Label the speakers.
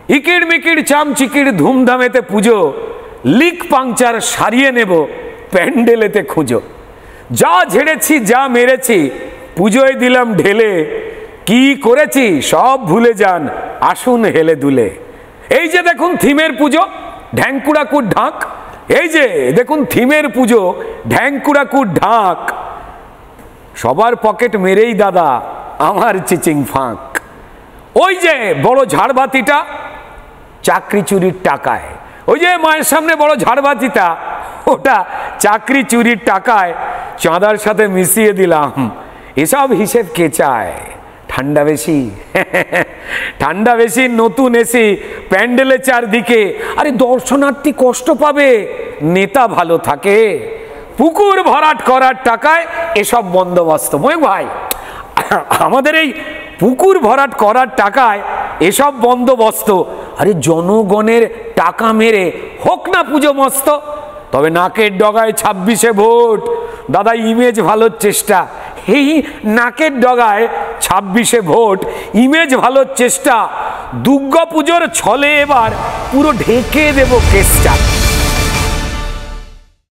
Speaker 1: ইকিড় মিকিড় চামচিকিড় ধুমধামেতে পুজো, leak puncture সারিয়ে নেব প্যান্ডেলেতে খুঁজো। যা ঝেড়েছি যা মেরেছি পুজোয় দিলাম ঢেলে, কি করেছি সব ভুলে যান আসুন হেলে দুলে। এই যে দেখুন থিমের পুজো ঢ্যাঙ্কুড়াকুর ঢাক, এই যে দেখুন থিমের পুজো ঢ্যাঙ্কুড়াকুর ঢাক, সবার পকেট মেরেই দাদা আমার চিচিং ফাঁক। ওই যে বড় ঝাড়বাতিটা চাকরি চুরির টাকায়, ওই যে মায়ের সামনে বড় ঝাড়বাতিটা ওটা চাকরি চুরির টাকায় চাঁদার সাথে মিশিয়ে দিলাম, এসব হিসেব কে চায়? ঠান্ডা বেশি ঠান্ডা বেশি নতুন এসি প্যান্ডেলের চারদিকে, আরে দর্শনার্থী কষ্ট পাবে নেতা ভালো থাকে। পুকুর ভরাট করার টাকায় এসব বন্দোবস্ত। ময় ভাই আমাদের এই পুকুর ভরাট করার টাকায় এসব বন্দোবস্ত, আরে জনগণের টাকা মেরে হোক না পুজো মস্ত। তবে নাকের ডগায় 26শে ভোট, দাদা ইমেজ ভালোর চেষ্টা। এই নাকের ডগায় 26শে ভোট, ইমেজ ভালোর চেষ্টা। দুর্গা পুজোর ছলে এবার পুরো ঢেকে দেব কেসটা।